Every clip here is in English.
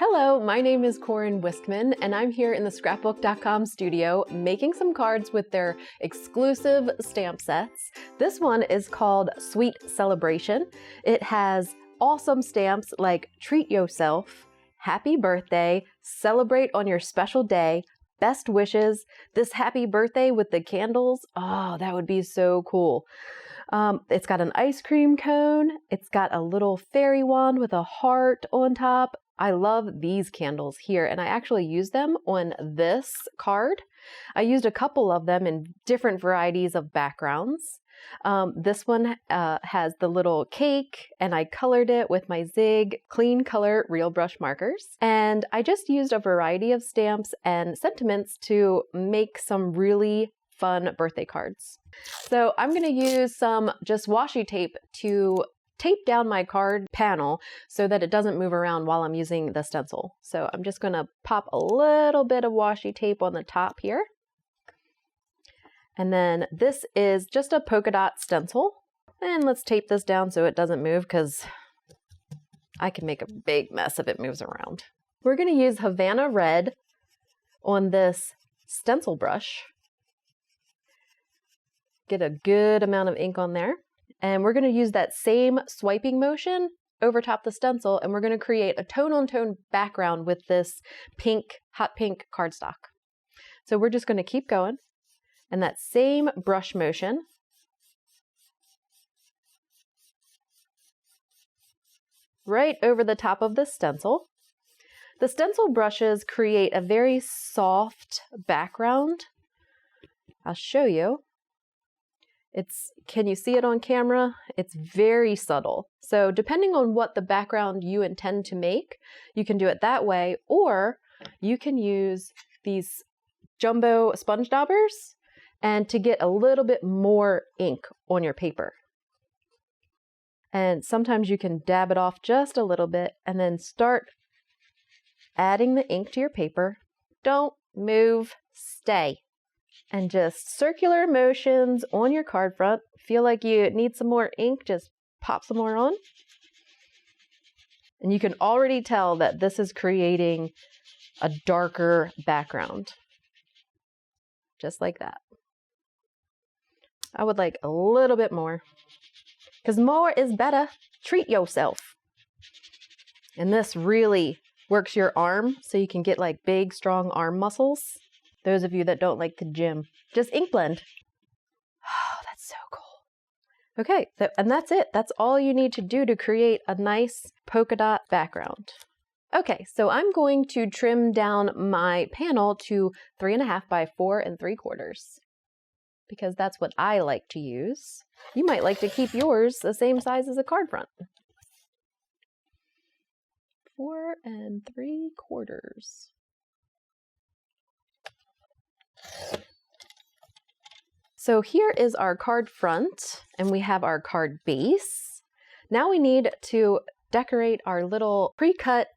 Hello, my name is Koren Wiskman, and I'm here in the scrapbook.com studio making some cards with their exclusive stamp sets. This one is called Sweet Celebration. It has awesome stamps like Treat Yourself, Happy Birthday, Celebrate on Your Special Day, Best Wishes, this happy birthday with the candles. Oh, that would be so cool. It's got an ice cream cone. It's got a little fairy wand with a heart on top. I love these candles here, and I actually used them on this card. I used a couple of them in different varieties of backgrounds. This one has the little cake, and I colored it with my Zig Clean Color Real Brush markers. And I just used a variety of stamps and sentiments to make some really fun birthday cards. So I'm going to use some just washi tape to tape down my card panel so that it doesn't move around while I'm using the stencil. So I'm just going to pop a little bit of washi tape on the top here. And then this is just a polka dot stencil. And let's tape this down so it doesn't move, because I can make a big mess if it moves around. We're going to use Havana Red on this stencil brush. Get a good amount of ink on there. And we're going to use that same swiping motion over top the stencil, and we're going to create a tone-on-tone background with this pink, hot pink cardstock. So we're just going to keep going. And that same brush motion, right over the top of the stencil. The stencil brushes create a very soft background. I'll show you. Can you see it on camera? It's very subtle. So depending on what the background you intend to make, you can do it that way, or you can use these jumbo sponge daubers and to get a little bit more ink on your paper. And sometimes you can dab it off just a little bit and then start adding the ink to your paper. Don't move, stay. And just circular motions on your card front. Feel like you need some more ink, just pop some more on. And you can already tell that this is creating a darker background. Just like that. I would like a little bit more, because more is better. Treat yourself. And this really works your arm, so you can get like big, strong arm muscles. Those of you that don't like the gym, just ink blend. Oh, that's so cool. Okay, and that's it. That's all you need to do to create a nice polka dot background. Okay, so I'm going to trim down my panel to 3.5 by 4 3/4, because that's what I like to use. You might like to keep yours the same size as a card front. 4 3/4. So here is our card front, and we have our card base. Now we need to decorate our little pre-cut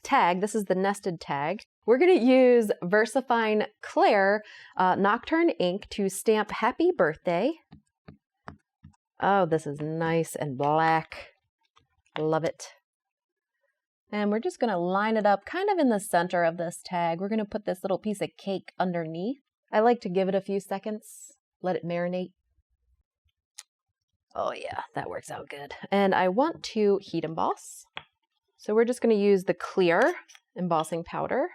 tag. This is the nested tag. We're going to use Versafine Clair Nocturne ink to stamp Happy Birthday. Oh, this is nice and black. Love it. And we're just going to line it up kind of in the center of this tag. We're going to put this little piece of cake underneath. I like to give it a few seconds, let it marinate. Oh yeah, that works out good. And I want to heat emboss. So we're just going to use the Clair embossing powder.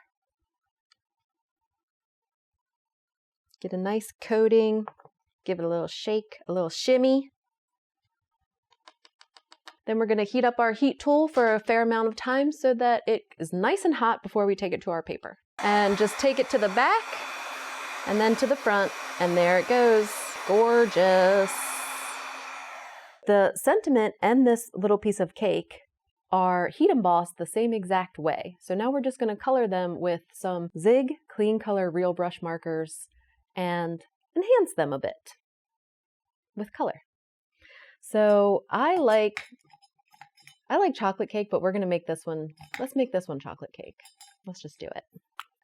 Get a nice coating, give it a little shake, a little shimmy. Then we're going to heat up our heat tool for a fair amount of time so that it is nice and hot before we take it to our paper. And just take it to the back and then to the front, and there it goes. Gorgeous. The sentiment and this little piece of cake are heat embossed the same exact way. So now we're just going to color them with some Zig Clean Color Real Brush markers and enhance them a bit with color. So I like chocolate cake, but we're going to make this one, let's make this one chocolate cake. Let's just do it.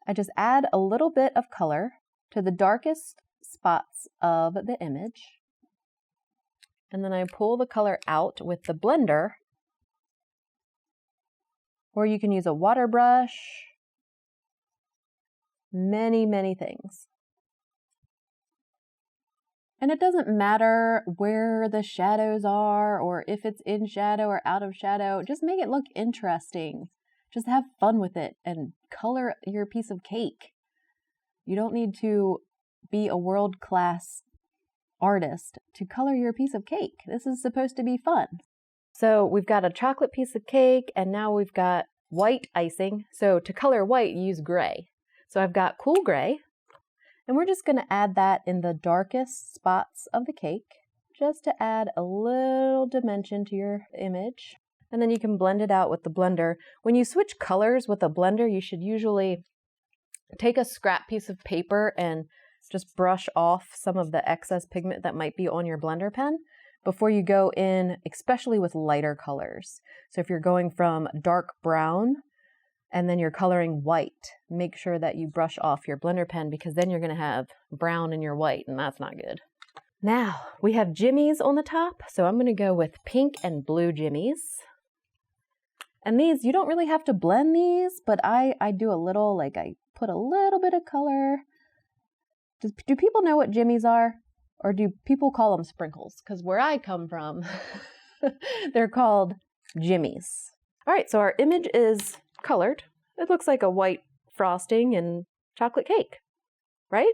I just add a little bit of color to the darkest spots of the image. And then I pull the color out with the blender or you can use a water brush. Many, many things. And it doesn't matter where the shadows are or if it's in shadow or out of shadow. Just make it look interesting. Just have fun with it and color your piece of cake. You don't need to be a world-class artist to color your piece of cake. This is supposed to be fun. So we've got a chocolate piece of cake and now we've got white icing. So to color white, use gray. So I've got cool gray. And we're just going to add that in the darkest spots of the cake, just to add a little dimension to your image. And then you can blend it out with the blender. When you switch colors with a blender, you should usually take a scrap piece of paper and just brush off some of the excess pigment that might be on your blender pen before you go in, especially with lighter colors. So if you're going from dark brown and then you're coloring white, make sure that you brush off your blender pen because then you're going to have brown in your white and that's not good. Now we have jimmies on the top, so I'm going to go with pink and blue jimmies. And these, you don't really have to blend these, but I do a little, like I put a little bit of color. Do people know what jimmies are? Or do people call them sprinkles? Because where I come from, they're called jimmies. All right, so our image is colored. It looks like a white frosting and chocolate cake, right?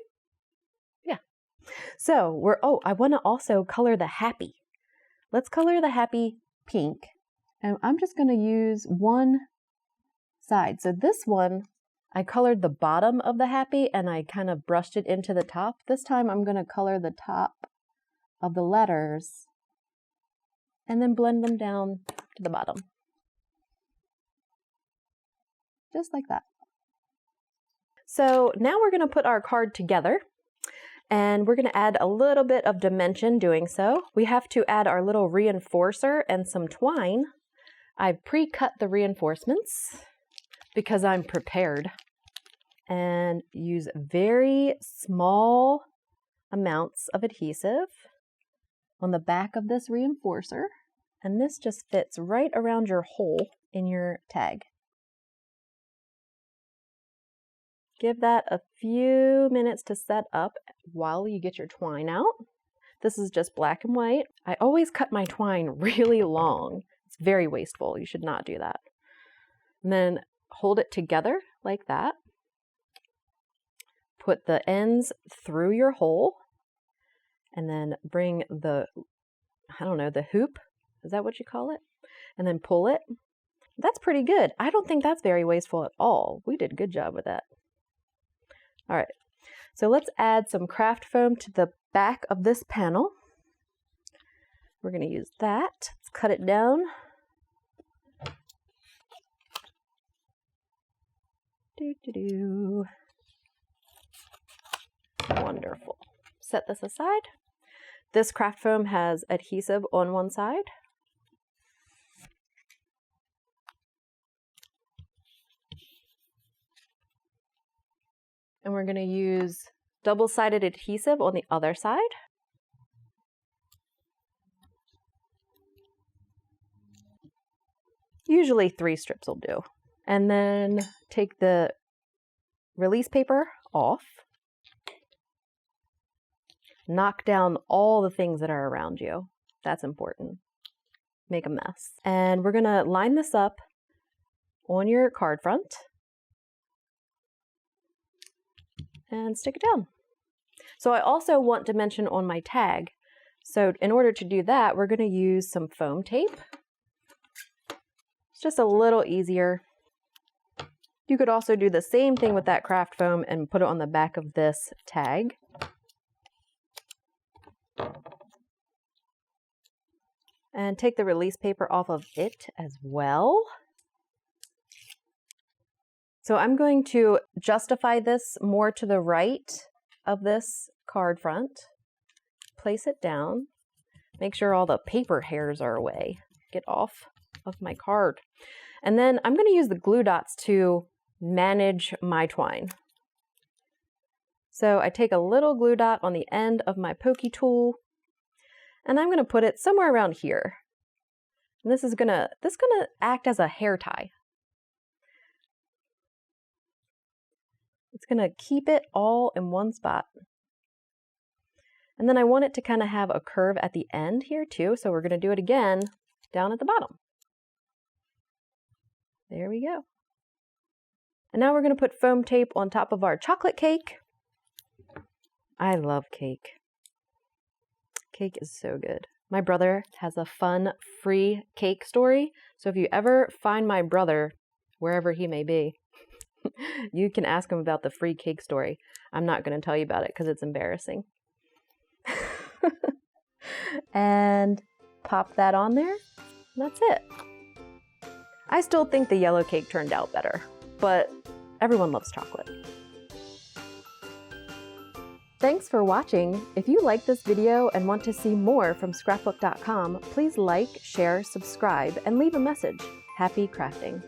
Yeah. So I want to also color the happy. Let's color the happy pink. And I'm just going to use one side. So this one, I colored the bottom of the happy and I kind of brushed it into the top. This time I'm going to color the top of the letters and then blend them down to the bottom. Just like that. So now we're going to put our card together and we're going to add a little bit of dimension doing so. We have to add our little reinforcer and some twine. I've pre-cut the reinforcements because I'm prepared, and use very small amounts of adhesive on the back of this reinforcer, and this just fits right around your hole in your tag. Give that a few minutes to set up while you get your twine out. This is just black and white. I always cut my twine really long. It's very wasteful. You should not do that. And then hold it together like that. Put the ends through your hole and then bring the hoop. Is that what you call it? And then pull it. That's pretty good. I don't think that's very wasteful at all. We did a good job with that. All right, so let's add some craft foam to the back of this panel. We're going to use that. Let's cut it down. Wonderful. Set this aside. This craft foam has adhesive on one side. And we're going to use double-sided adhesive on the other side. Usually 3 strips will do. And then take the release paper off. Knock down all the things that are around you. That's important. Make a mess. And we're going to line this up on your card front and stick it down. So I also want dimension on my tag. So in order to do that, we're going to use some foam tape. It's just a little easier. You could also do the same thing with that craft foam and put it on the back of this tag. And take the release paper off of it as well. So I'm going to justify this more to the right of this card front. Place it down. Make sure all the paper hairs are away. Get off of my card. And then I'm going to use the glue dots to manage my twine. So I take a little glue dot on the end of my pokey tool and I'm going to put it somewhere around here. And this is going to act as a hair tie. It's gonna keep it all in one spot. And then I want it to kind of have a curve at the end here too, so we're gonna do it again down at the bottom. There we go. And now we're gonna put foam tape on top of our chocolate cake. I love cake. Cake is so good. My brother has a fun, free cake story. So if you ever find my brother, wherever he may be, you can ask him about the free cake story. I'm not going to tell you about it because it's embarrassing. And pop that on there. That's it. I still think the yellow cake turned out better, but everyone loves chocolate. Thanks for watching. If you like this video and want to see more from scrapbook.com, please like, share, subscribe, and leave a message. Happy crafting!